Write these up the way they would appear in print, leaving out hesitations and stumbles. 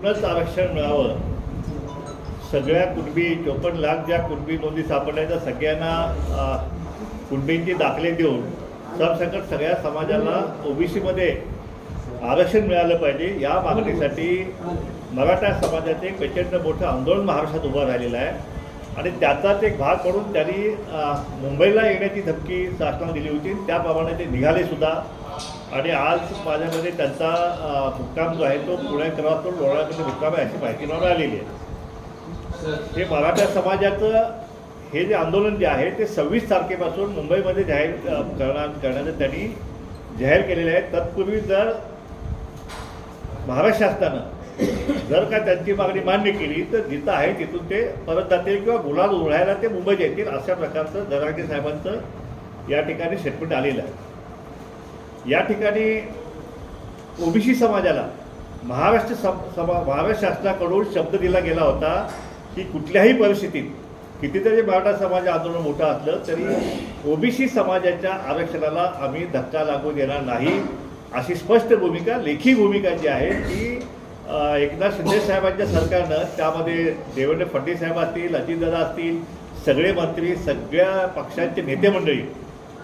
कुठनंच आरक्षण मिळावं, सगळ्या कुणबी 54 लाख ज्या कुणबी नोंदी सापडल्या त्या सगळ्यांना कुणबींचे दाखले देऊन सरसकट सगळ्या समाजाला ओबीसीमध्ये आरक्षण मिळालं पाहिजे या मागणीसाठी मराठा समाजाचे एक प्रचंड मोठं आंदोलन महाराष्ट्रात उभं राहिलेलं आहे आणि त्याचाच एक भाग म्हणून त्यांनी मुंबईला येण्याची धमकी शासनाला दिली होती. त्याप्रमाणे ते निघाले सुद्धा आणि आज माझ्यामध्ये त्यांचा मुक्काम जो आहे तो पुण्याकरातून लोणावळ्यामध्ये मुक्काम आहे अशी माहिती मला आलेली आहे. हे मराठा समाजाचं हे जे आंदोलन जे आहे ते 26 तारखेपासून मुंबईमध्ये जाहीर करण्याचं त्यांनी जाहीर केलेलं आहे. तत्पूर्वी जर महाराष्ट्र शासनानं जर का त्यांची मागणी मान्य केली तर जिथं आहे तिथून ते परत जातील किंवा गुलाल उडवायला ते मुंबईत येतील अशा प्रकारचं जरांगे साहेबांचं या ठिकाणी स्टेटमेंट आलेलं आहे. या ठिकाणी ओबीसी समाजाला महाराष्ट्र शासनाकडून शब्द दिला गेला होता की कुठल्याही परिस्थितीत कितीतरी मराठा समाज आंदोलन मोठं असलं तरी ओबीसी समाजाच्या आरक्षणाला आम्ही धक्का लागू देणार नाही अशी स्पष्ट भूमिका, लेखी भूमिका जी आहे ती एकनाथ शिंदे साहेबांच्या सरकारनं, त्यामध्ये देवेंद्र फडणवीस साहेब असतील, अजितदादा असतील, सगळे मंत्री, सगळ्या पक्षांचे नेते मंडळी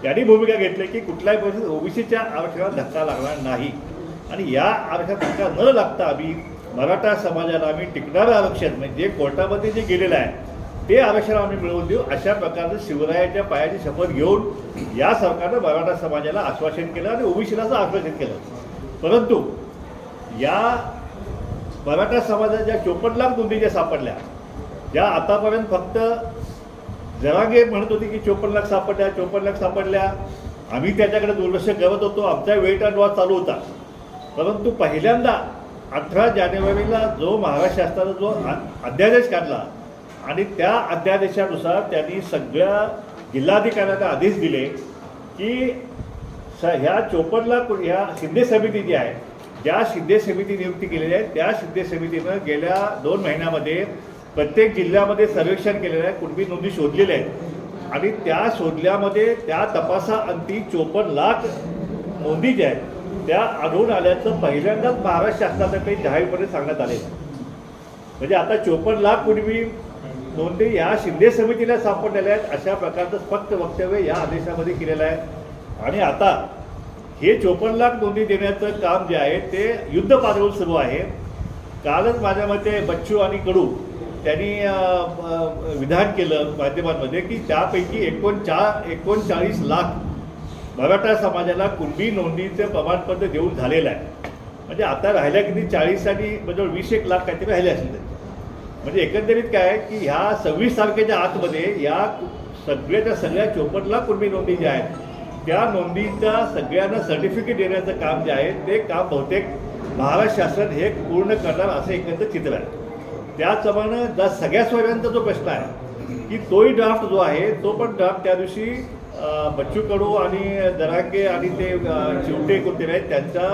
यांनी भूमिका घेतली की कुठल्याही परिस्थितीत ओबीसीच्या आरक्षणाला धक्का लागणार नाही आणि या आरक्षणात धक्का न लागता आम्ही मराठा समाजाला आम्ही टिकणारं आरक्षण म्हणजे जे कोर्टामध्ये जे गेलेलं आहे ते आरक्षण आम्ही मिळवून देऊ अशा प्रकारचं शिवरायाच्या पायाची शपथ घेऊन या सरकारनं मराठा समाजाला आश्वासन केलं आणि ओबीसीलाच आश्वासन केलं. परंतु या मराठा समाजाच्या 54 लाख नोंदी ज्या सापडल्या, ज्या आतापर्यंत फक्त जरांगे म्हणत होते की 54 लाख सापडल्या, 54 लाख सापडल्या, आम्ही त्याच्याकडे दुर्लक्ष करत होतो, आमचा वेट अँड वॉच चालू होता. परंतु पहिल्यांदा 18 जानेवारीला जो महाराष्ट्र शासनाचा जो अध्यादेश काढला आणि त्या अध्यादेशानुसार त्यांनी सगळ्या जिल्हाधिकाऱ्यांना आदेश दिले की ह्या 54 लाख ह्या शिंदे समिती जी आहे, ज्या शिंदे समिती नियुक्ती केलेली आहे त्या शिंदे समितीनं गेल्या 2 महिन्यामध्ये प्रत्येक जिल्ह्यामध्ये सर्वेक्षण केलेलं आहे, कुणबी नोंदी शोधलेल्या आहेत आणि त्या शोधल्यामध्ये त्या तपासाअंती 54 लाख नोंदी ज्या आहेत त्या आढळून आल्याचं पहिल्यांदाच महाराष्ट्र शासनातर्फे जाहीरपणे सांगण्यात आले. म्हणजे आता 54 लाख कुणबी नोंदी या शिंदे समितीला सापडलेल्या आहेत अशा प्रकारचं स्पष्ट वक्तव्य या आदेशामध्ये केलेलं आहे. आणि आता हे 54 लाख नोंदी देण्याचं काम जे आहे ते युद्ध पातळीवर सुरू आहे. कालच माझ्या मते बच्चू आणि कडू त्यांनी विधान केलं माध्यमांमध्ये की त्यापैकी 39 लाख मराठा समाजाला कुणबी नोंदीचं प्रमाणपत्र देऊन झालेलं आहे. म्हणजे आता राहिल्या किती 40 आणि म्हणजे 20 लाख काहीतरी राहिले असतील. म्हणजे एकंदरीत काय की ह्या 26 तारखेच्या आतमध्ये या सगळ्या 54 लाख कुणबी नोंदी ज्या आहेत त्या नोंदीच्या सगळ्यांना सर्टिफिकेट देण्याचं काम जे आहे ते काम बहुतेक महाराष्ट्र शासन हे पूर्ण करणार असं एकंदर चित्र आहे. त्याचप्रमाणे सगळ्या सोयऱ्यांचा जो प्रश्न आहे की तोही ड्राफ्ट जो आहे तो पण ड्राफ्ट त्या दिवशी बच्चू कडू आणि जरांगे आणि ते चिवटे कोणते आहेत त्यांचा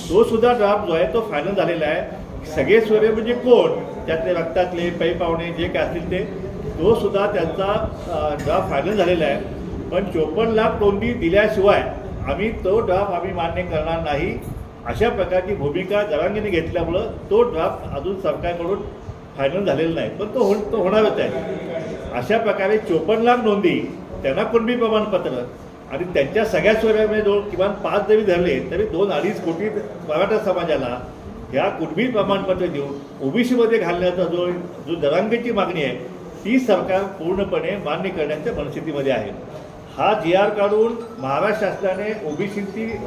तो सुद्धा ड्राफ्ट जो आहे तो फायनल झालेला आहे. सगळे सोयरे म्हणजे कोण, त्यातले रक्तातले पै पाहुणे जे काय असतील ते तो सुद्धा त्यांचा ड्राफ्ट फायनल झालेला आहे. पण 54 लाख नोंदी दिल्याशिवाय आम्ही तो ड्राफ्ट आम्ही मान्य करणार नाही अशा प्रकारची भूमिका जरांगेने घेतल्यामुळं तो ड्राफ्ट अजून सरकारकडून फायनल झालेला नाही, पण तो होणारच आहे. अशा प्रकारे 54 लाख नोंदी, त्यांना कुणबी प्रमाणपत्र आणि त्यांच्या सगळ्या सोयऱ्यामध्ये किमान 5 जरी धरले तरी 2-2.5 कोटी मराठा समाजाला ह्या कुणबी प्रमाणपत्र देऊन ओबीसीमध्ये घालण्याचा जो जरांगेची मागणी आहे ती सरकार पूर्णपणे मान्य करण्याच्या मनस्थितीमध्ये आहे. हा GR काढून महाराष्ट्र शासनाने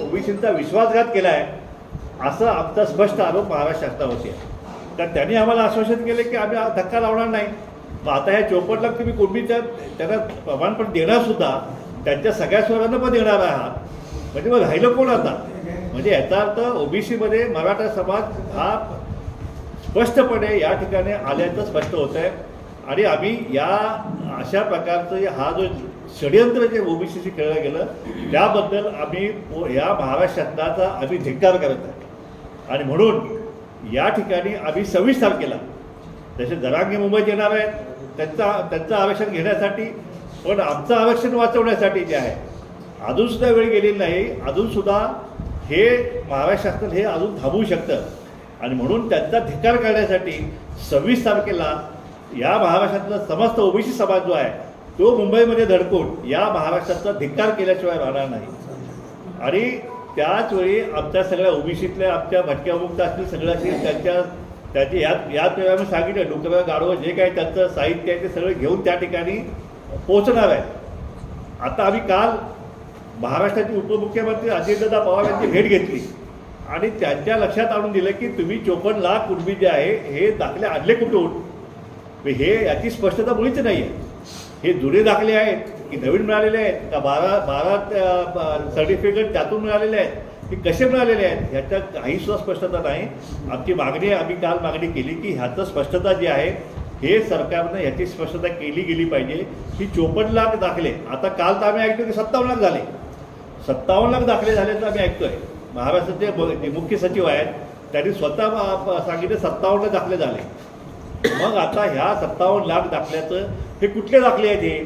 ओबीसींचा विश्वासघात केला आहे असं आमचा स्पष्ट आरोप महाराष्ट्र शासनावरती आहे. तर त्यांनी आम्हाला आश्वासन केले की आम्ही धक्का लावणार नाही. मग आता ह्या 54 लाख तुम्ही कुणबीच्या त्यांना प्रमाणपत्र देणार सुद्धा त्यांच्या सगळ्या स्वरांना पण देणार आहात, म्हणजे मग राहिलं कोण आता? म्हणजे याचा अर्थ ओबीसीमध्ये मराठा समाज हा स्पष्टपणे या ठिकाणी आल्याचं स्पष्ट होत आहे. आणि आम्ही या अशा प्रकारचं हा जो षडयंत्र जे ओबीसीशी केलं गेलं त्याबद्दल आम्ही या महाराष्ट्र शासनाचा आम्ही धिक्कार करत आहे. आणि म्हणून या ठिकाणी आम्ही 26 तारखेला जसे जरांगे मुंबईत येणार आहेत त्यांचं आरक्षण घेण्यासाठी, पण आमचं आरक्षण वाचवण्यासाठी जे आहे अजूनसुद्धा वेळ गेलेली नाही. अजूनसुद्धा हे महाराष्ट्र शासन हे अजून थांबवू शकतं. आणि म्हणून त्यांचा धिक्कार करण्यासाठी 26 तारखेला या महाराष्ट्रातला समस्त ओबीसी समाज जो आहे तो मुंबईमध्ये धडकून या महाराष्ट्राचा धिक्कार केल्याशिवाय राहणार नाही. आणि त्याचवेळी आमच्या सगळ्या ओबीसीतल्या आमच्या भटक्यामुक्त असतील सगळ्या त्याचे याच वेळा मी सांगितलं डुकरं गाढवं जे काही त्यांचं साहित्य आहे ते सगळं घेऊन त्या ठिकाणी पोहोचणार आहे. आता आम्ही काल महाराष्ट्राचे उपमुख्यमंत्री अजितदादा पवार यांची भेट घेतली आणि त्यांच्या लक्षात आणून दिलं की तुम्ही 54 लाख कुणबी जे आहे हे दाखले आणले कुठून, हे याची स्पष्टता मुळीच नाही आहे. हे जुने दाखले आहेत की नवीन मिळालेले आहेत का 12 सर्टिफिकेट त्यातून मिळालेले आहेत की कसे मिळालेले आहेत ह्याच्यात काहीसुद्धा स्पष्टता नाही. आमची मागणी आम्ही काल मागणी केली की ह्याचं स्पष्टता जी आहे हे सरकारनं ह्याची स्पष्टता केली गेली पाहिजे. ही 54 लाख दाखले आता काल तर आम्ही ऐकतो की 57 लाख झाले, 57 लाख दाखले झाल्याचं आम्ही ऐकतोय. महाराष्ट्राचे जे मुख्य सचिव आहेत त्यांनी स्वतः सांगितलं 57 दाखले झाले. मग आता ह्या 57 लाख दाखल्याचं हे कुठले दाखले आहेत हे,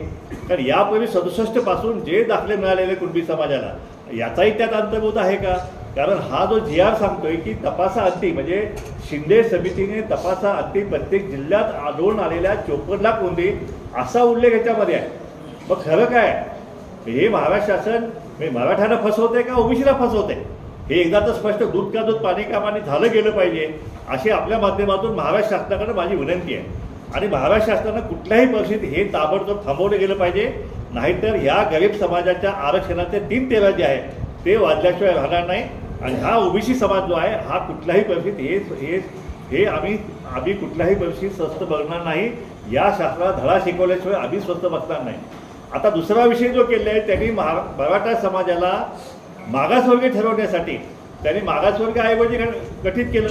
कारण यापूर्वी 67 पासून जे दाखले मिळालेले कुणबी समाजाला याचाही त्यात अंतर्भूत आहे का. कारण हा जो GR सांगतोय की तपासा अंती म्हणजे शिंदे समितीने तपासा अंती प्रत्येक जिल्ह्यात आढळून आलेल्या 54 लाख नोंदी असा उल्लेख याच्यामध्ये आहे. मग खरं काय हे महाराष्ट्र शासन मराठ्यांना फसवतंय का ओबीसीला फसवतंय हे एकदा तर स्पष्ट दूध का दूध पाणी का पाणी झालं गेलं पाहिजे अशी आपल्या माध्यमातून महाराष्ट्र शासनाकडे माझी विनंती आहे. आणि महाराष्ट्र शासनानं कुठल्याही परिस्थितीत हे ताबडतोब थांबवलं गेलं पाहिजे, नाहीतर ह्या गरीब समाजाच्या आरक्षणाचे 3 तेरा जे आहे ते वाजल्याशिवाय राहणार नाही. आणि हा ओबीसी समाज जो आहे हा कुठल्याही परिस्थितीत हे आम्ही कुठल्याही परिस्थितीत स्वस्त बघणार नाही. या शासनाला धडा शिकवल्याशिवाय आम्ही स्वस्त बसणार नाही. आता दुसरा विषय जो केला आहे त्यांनी मराठा समाजाला मागासवर्गीय ठरवण्यासाठी त्यांनी मागासवर्ग आयोग गठीत केलं.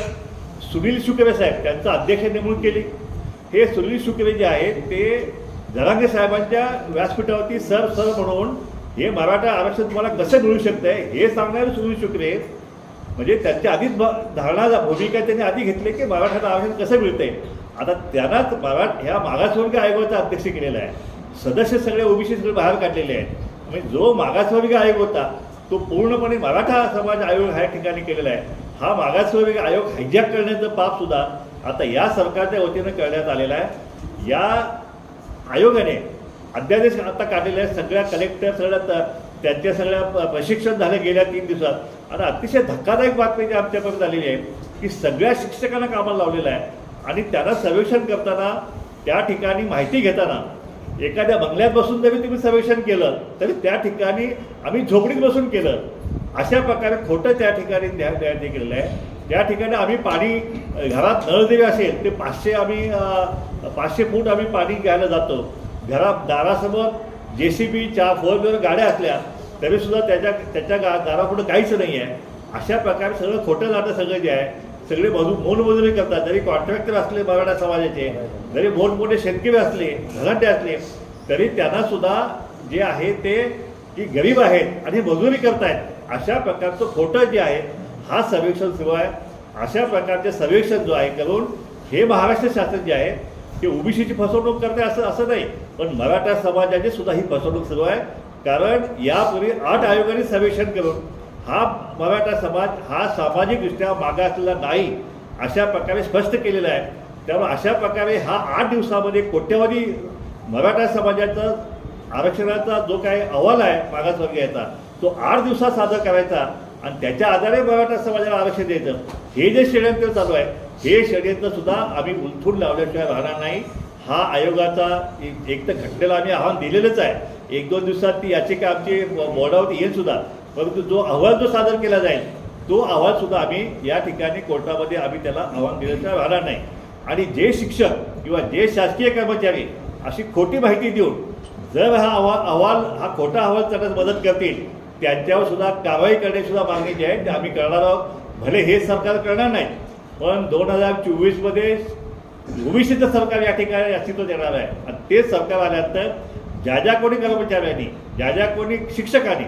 सुनील शुक्रे साहेब त्यांचं अध्यक्ष नेमणूक केली. हे सुनील शुक्रे जे आहेत ते जरांगे साहेबांच्या व्यासपीठावरती सर म्हणून हे मराठा आरक्षण तुम्हाला कसं मिळू शकतंय हे सांगणारे सुनील शुक्रे म्हणजे त्यांच्या आधीच धारणा भूमिका त्यांनी आधी घेतली की मराठ्याला आरक्षण कसं मिळतंय. आता त्यांनाच ह्या मागासवर्ग आयोगाचा अध्यक्ष केलेला आहे. सदस्य सगळे ओबीसी सगळे बाहेर काढलेले आहेत. म्हणजे जो मागासवर्ग आयोग होता तो पूर्णपणे मराठा समाज आयोग ह्या ठिकाणी केलेला आहे. हा मागासवर्ग आयोग हायजॅक करण्याचं पापसुद्धा आता या सरकारच्या वतीनं करण्यात आलेला आहे. या आयोगाने अध्यादेश आता काढलेले आहेत. सगळ्या कलेक्टर त्यांच्या सगळ्या प्रशिक्षण झालं गेल्या 3 दिवसात. आणि अतिशय धक्कादायक बातमी जी आमच्यापर्यंत आलेली आहे की सगळ्या शिक्षकांना कामाला लावलेलं आहे आणि त्यांना सर्वेक्षण करताना त्या ठिकाणी माहिती घेताना एखाद्या बंगल्यात बसून जरी तुम्ही सर्वेक्षण केलं तरी त्या ठिकाणी आम्ही झोपडीत बसून केलं अशा प्रकारे खोटं त्या ठिकाणी तयार केलेलं आहे. त्या ठिकाणी आम्ही पाणी घरात नळ जरी असेल ते 500 फूट आम्ही पाणी घ्यायला जातो. दारासमोर JCB 4 व्हीलर गाड्या असल्या तरीसुद्धा त्याच्या दारापुढं काहीच नाही आहे. अशा प्रकारे सगळं खोटं नाटं सगळं जे आहे सगळे मोलमजुरी करतात. जरी कॉन्ट्रॅक्टर असले मराठा समाजाचे, जरी मोठमोठे शेतकरी असले, धनाढ्य असले तरी त्यांनासुद्धा जे आहे ते की गरीब आहेत आणि मजुरी करतायत अशा प्रकारचं खोटं जे आहे हा सर्वेक्षण सुरू आहे. अशा प्रकारचे सर्वेक्षण जो आहे करून हे महाराष्ट्र शासन जे आहे ते ओबीसीची फसवणूक करते असं नाही, पण मराठा समाजाची सुद्धा ही फसवणूक सुरू आहे. कारण यापूर्वी 8 आयोगांनी सर्वेक्षण करून हा मराठा समाज हा सामाजिकदृष्ट्या मागासलेला नाही अशा प्रकारे स्पष्ट केलेला आहे. त्यामुळे अशा प्रकारे हा 8 दिवसामध्ये कोट्यवधी मराठा समाजाचा आरक्षणाचा जो काही अहवाल आहे मागासवर्गीयाचा तो 8 दिवसात सादर करायचा आणि त्याच्या आधारे मराठा समाजाला आरक्षण द्यायचं. हे जे षडयंत्र चालू आहे हे षडयंत्र सुद्धा आम्ही उलथून लावल्याशिवाय राहणार नाही. हा आयोगाचा एक तर घटनेला आम्ही आव्हान दिलेलंच आहे. 1-2 दिवसात ती याचिका आमची बोर्डावरती येईल सुद्धा, परंतु जो अहवाल जो सादर केला जाईल तो अहवाल सुद्धा आम्ही या ठिकाणी कोर्टामध्ये आम्ही त्याला आव्हान दिल्याशिवाय राहणार नाही. आणि जे शिक्षक किंवा जे शासकीय कर्मचारी अशी खोटी माहिती देऊन जर हा अहवाल हा खोटा अहवाल करण्यास मदत करतील त्यांच्यावर सुद्धा कारवाई करण्याची सुद्धा मागणी जी आहे ते आम्ही करणार आहोत. भले हे सरकार करणार नाही पण 2024मध्ये ओबीसीचं सरकार या ठिकाणी अस्तित्वात येणार आहे. आणि तेच सरकार आल्यानंतर ज्या कोणी कर्मचाऱ्यांनी ज्या कोणी शिक्षकांनी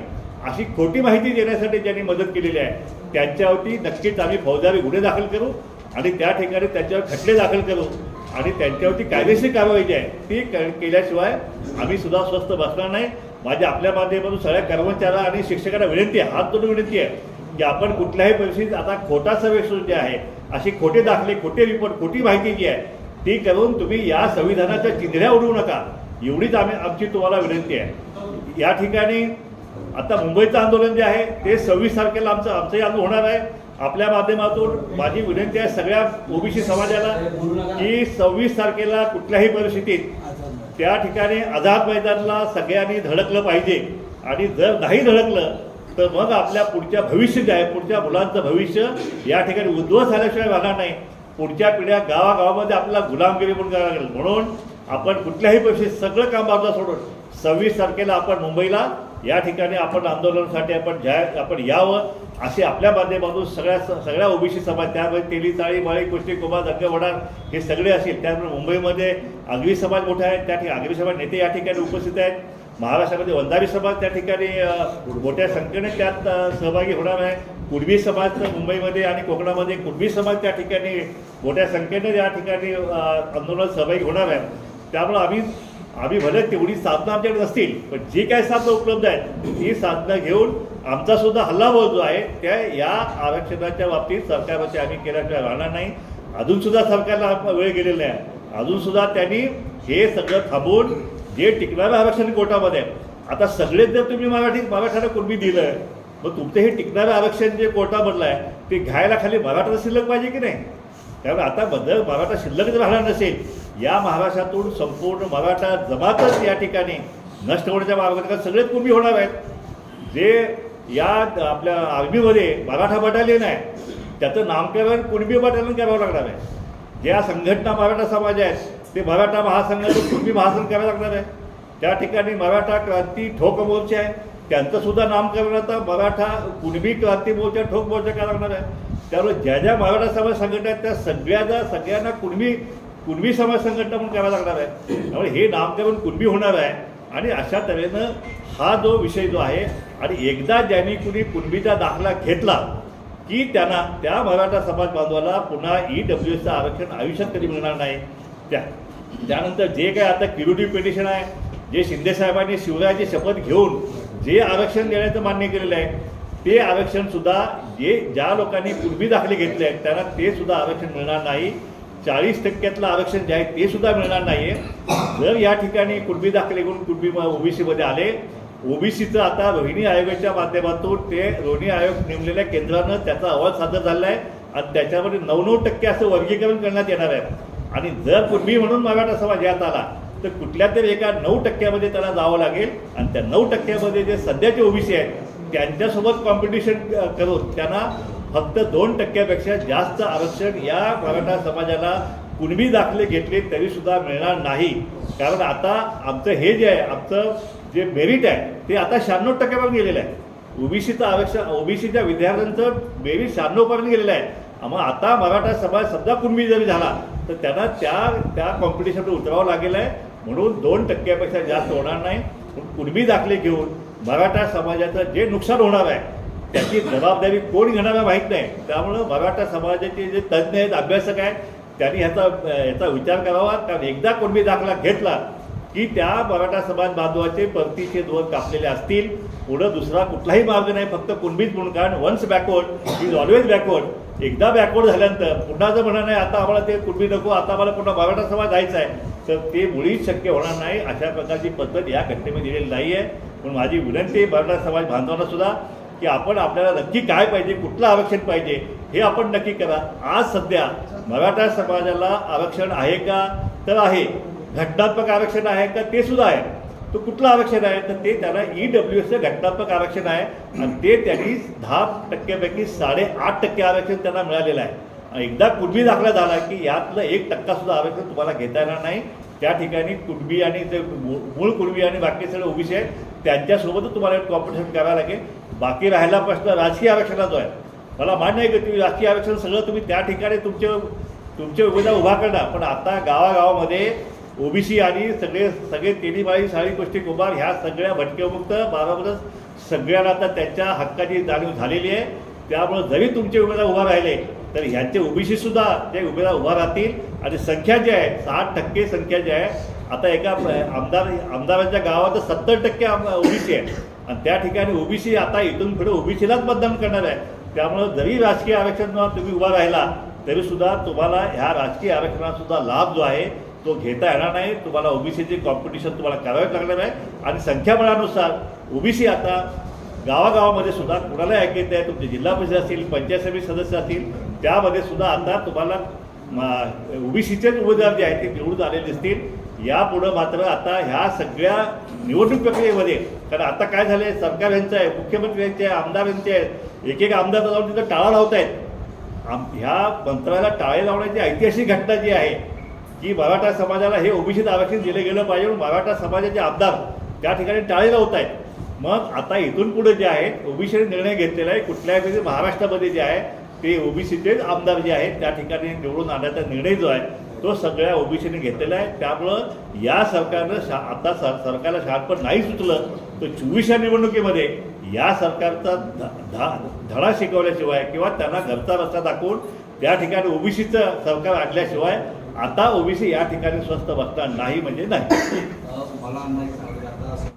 अशी खोटी माहिती देण्यासाठी ज्यांनी मदत केलेली आहे त्यांच्यावरती नक्कीच आम्ही फौजदारी गुन्हे दाखल करू आणि त्या ठिकाणी त्यांच्यावर खटले दाखल करू आणि त्यांच्यावरती कायदेशीर कारवाई जी आहे ती केल्याशिवाय आम्ही सुद्धा स्वस्थ बसणार नाही. माझ्या आपल्या माध्यमातून सगळ्या कर्मचाऱ्यांना आणि शिक्षकांना विनंती आहे, हात जोडून विनंती आहे की आपण कुठल्याही परिस्थितीत आता खोटा सर्वेक्षण जे आहे अशी खोटे दाखले, खोटे रिपोर्ट, खोटी माहिती जी आहे ती करून तुम्ही या संविधानाच्या चिंध्या उडवू नका, एवढीच आमची तुम्हाला विनंती आहे. या ठिकाणी आता मुंबईचं आंदोलन जे आहे ते 26 तारखेला आमचंही आंदोलन होणार आहे. आपल्या माध्यमातून माझी विनंती आहे सगळ्या ओबीसी समाजाला की 26 तारखेला कुठल्याही परिस्थितीत त्या ठिकाणी आझाद मैदानला सगळ्यांनी धडकलं पाहिजे. आणि जर नाही धडकलं तर मग आपल्या पुढच्या भविष्य जे आहे, पुढच्या मुलांचं भविष्य या ठिकाणी उद्ध्वस्त झाल्याशिवाय राहणार नाही. पुढच्या पिढ्या गावागावामध्ये आपल्याला गुलामगिरी म्हणून करायला लागेल. म्हणून आपण कुठल्याही परिस्थितीत सगळं काम बाजूला सोडून 26 तारखेला आपण मुंबईला या ठिकाणी आपण आंदोलनासाठी आपण यावं असे आपल्या माध्यमातून सगळ्या ओबीसी समाज, त्यामध्ये तेली, चाळी, माळी, कुष्टी, कुंभार, दंगे, वडार हे सगळे असतील. त्यामुळे मुंबईमध्ये आगरी समाज मोठा आहे, त्या ठिकाणी आगरी समाज नेते या ठिकाणी उपस्थित आहेत. महाराष्ट्रामध्ये वंजारी समाज त्या ठिकाणी मोठ्या संख्येने त्यात सहभागी होणार आहे. कुणबी समाज मुंबईमध्ये आणि कोकणामध्ये कुणबी समाज त्या ठिकाणी मोठ्या संख्येने या ठिकाणी आंदोलनात सहभागी होणार आहे. त्यामुळे आम्ही भले तेवढी साधनं आमच्याकडे नसतील, पण जी काही साधनं उपलब्ध आहेत ती साधनं घेऊन आमचा सुद्धा हल्लाबोल जो आहे त्या या आरक्षणाच्या बाबतीत सरकारवरती आम्ही केल्याशिवाय राहणार नाही. अजूनसुद्धा सरकारला वेळ गेलेला आहे. अजूनसुद्धा त्यांनी हे सगळं थांबवून जे टिकणारं आरक्षण कोर्टामध्ये, आता सगळेच जर तुम्ही मराठ्याला कुणबी दिलं मग तुमचं हे टिकणारं आरक्षण जे कोर्टामधलं आहे ते घ्यायला खाली मराठा शिल्लक पाहिजे की नाही. त्यामुळे आता जर मराठा शिल्लकच राहणार नसेल, या महाराष्ट्रातून संपूर्ण मराठा जमातच या ठिकाणी नष्ट होण्याच्या मार्गात सगळेच कुणबी होणार आहेत. जे या आपल्या आर्मीमध्ये मराठा बटालियन आहे त्याचं नामकरण कुणबी बटालियन करावं लागणार आहे. ज्या संघटना मराठा समाज आहेत ते मराठा महासंघाचं कुणबी महासंघ करावं लागणार आहे. त्या ठिकाणी मराठा क्रांती ठोक मोर्चे आहे त्यांचंसुद्धा नामकरण आता मराठा कुणबी क्रांती मोर्चा ठोक मोर्चा करावं लागणार आहे. त्यामुळे ज्या मराठा समाज संघटना आहेत त्या सगळ्यांना कुणबी समाज संघटना म्हणून करावं लागणार आहे. त्यामुळे हे नामकरण कुणबी होणार आहे. आणि अशा तऱ्हेनं हा जो विषय जो आहे, आणि एकदा ज्यांनी कुणी कुणबीचा दाखला घेतला की त्यांना त्या मराठा समाज बांधवाला पुन्हा EWSचं आरक्षण आयुष्यात कधी मिळणार नाही. त्यानंतर जे काय आता क्युरेटिव्ह पिटिशन आहे, जे शिंदेसाहेबांनी शिवरायाची शपथ घेऊन जे आरक्षण देण्याचं मान्य केलेलं आहे ते आरक्षणसुद्धा ज्या लोकांनी कुणबी दाखले घेतले आहेत त्यांना ते सुद्धा आरक्षण मिळणार नाही. 40% आरक्षण जे आहे ते सुद्धा मिळणार नाही आहे. जर या ठिकाणी कुणबी दाखले घेऊन कुणबी ओबीसीमध्ये आले, ओबीसीचं आता रोहिणी आयोगाच्या माध्यमातून ते रोहिणी आयोग नेमलेल्या केंद्रानं त्याचा अहवाल सादर झाला आहे आणि त्याच्यामध्ये 9% असं वर्गीकरण करण्यात येणार आहे. आणि जर कुणबी म्हणून मराठा समाज यात आला तर कुठल्या तरी एका 9% त्याला जावं लागेल. आणि त्या 9% जे सध्याचे ओबीसी आहेत त्यांच्यासोबत कॉम्पिटिशन करून त्यांना फक्त 2% जास्त आरक्षण या मराठा समाजाला कुणबी दाखले घेतले तरीसुद्धा मिळणार नाही. कारण आता आमचं हे जे आहे, आमचं जे मेरिट आहे ते आता 96% गेलेलं आहे. ओबीसीचं आरक्षण, ओबीसीच्या विद्यार्थ्यांचं मेरिट 96% गेलेलं आहे. मग आता मराठा समाज समजा कुणबी जरी झाला तर त्यांना त्या कॉम्पिटिशनवर उतरावं लागेल आहे. म्हणून 2% जास्त होणार नाही. कुणबी दाखले घेऊन मराठा समाजाचं जे नुकसान होणार आहे त्याची जबाबदारी कोण घेणार आहे माहीत नाही. त्यामुळं मराठा समाजाचे जे तज्ज्ञ आहेत, अभ्यासक आहेत, त्यांनी ह्याचा विचार करावा. कारण एकदा कुणबी दाखला घेतला की त्या मराठा समाज बांधवाचे परतीचे दोर कापलेले असतील. पुढं दुसरा कुठलाही मार्ग नाही, फक्त कुणबीच म्हणून. कारण once backward is always backward. एकदा बॅकवर्ड झाल्यानंतर पुन्हा जर म्हणा नाही आता आम्हाला ते कुणबी नको, आता आम्हाला पुन्हा मराठा समाज जायचा आहे, तर ते मुळीच शक्य होणार नाही. अशा प्रकारची पद्धत या घटनेमध्ये दिलेली नाही आहे. म्हणून माझी विनंती मराठा समाज बांधवांना सुद्धा की आपण आपल्याला नक्की काय पाहिजे, कुठलं आरक्षण पाहिजे हे आपण नक्की करा. आज सध्या मराठा समाजाला आरक्षण आहे का, तर आहे. घटनात्मक आरक्षण आहे का, ते सुद्धा आहे. तो कुठलं आरक्षण आहे तर ते त्याला EWSचं घटनात्मक आरक्षण आहे. आणि ते त्यांनी 10% 8.5% आरक्षण त्यांना मिळालेलं आहे. एकदा कुणबी दाखला झाला की यातलं 1% सुद्धा आरक्षण तुम्हाला घेता येणार नाही. त्या ठिकाणी कुणबी आणि जे मूळ कुणबी आणि बाकी सगळे ओबीसी आहेत त्यांच्यासोबतच तुम्हाला कॉम्पिटिशन करावं लागेल. बाकी राहिला प्रश्न राजकीय आरक्षणाचा आहे. मला मान्य आहे की तुम्ही राजकीय आरक्षण सगळं तुम्ही त्या ठिकाणी तुमचे उमेदवार उभा करणार, पण आता गावागावामध्ये ओबीसी आणि सगळे तेली माळी साळी कुष्टी कुंभार ह्या सगळ्या भटकेमुक्त बाराबरच सगळ्यांना आता त्यांच्या हक्काची जाणीव झालेली आहे. त्यामुळे जरी तुमचे उमेदवार उभा राहिले तर ह्यांचे ओबीसी सुद्धा ते उमेदवार उभा राहतील. आणि संख्या जी आहे 60% संख्या जी आहे, आता एका आमदारांच्या गावात 70% ओबीसी आहे. आणि त्या ठिकाणी ओबीसी आता इथून पुढे ओबीसीलाच मतदान करणार आहे. त्यामुळं जरी राजकीय आरक्षण तुम्ही उभा राहिला तरीसुद्धा तुम्हाला ह्या राजकीय आरक्षणाचा सुद्धा लाभ जो आहे तो घेता येणार नाही. तुम्हाला ओबीसीची कॉम्पिटिशन तुम्हाला करावंच लागणार आहे. आणि संख्याबळानुसार ओबीसी आता गावागावामध्ये सुद्धा कुणाला ऐकत आहे, तुमचे जिल्हा परिषद असतील, पंचायत समिती सदस्य असतील, त्यामध्ये सुद्धा आता तुम्हाला ओबीसीचेच उमेदवार जे आहेत ते निवडून आलेले दिसतील. यापुढं मात्र आता ह्या सगळ्या निवडणूक प्रक्रियेमध्ये, कारण आता काय झालं आहे, सरकार यांचं आहे, मुख्यमंत्री यांचे आहे, आमदार यांचे आहेत, एक आमदार जाऊन तिथं टाळा लावत आहेत. ह्या मंत्राला टाळे लावण्याची ऐतिहासिक घटना जी आहे की मराठा समाजाला हे ओबीसीत आरक्षण दिलं गेलं पाहिजे म्हणून मराठा समाजाचे आमदार त्या ठिकाणी टाळे लावत आहेत. मग आता इथून पुढे जे आहेत ओबीसीने निर्णय घेतलेला आहे, कुठल्याही महाराष्ट्रामध्ये जे आहे ते ओबीसीचेच आमदार जे आहेत त्या ठिकाणी निवडून आणण्याचा निर्णय जो आहे तो सगळ्या ओबीसीने घेतलेला आहे. त्यामुळं या सरकारनं आता सरकारला शहाणपण नाही सुचलं तर 24 निवडणुकीमध्ये या सरकारचा धडा शिकवल्याशिवाय किंवा त्यांना घरचा रस्ता दाखवून त्या ठिकाणी ओबीसीचं सरकार आणल्याशिवाय आता ओबीसी या ठिकाणी स्वस्त बसणार नाही म्हणजे नाही. मला अंदाज सांगितलं आता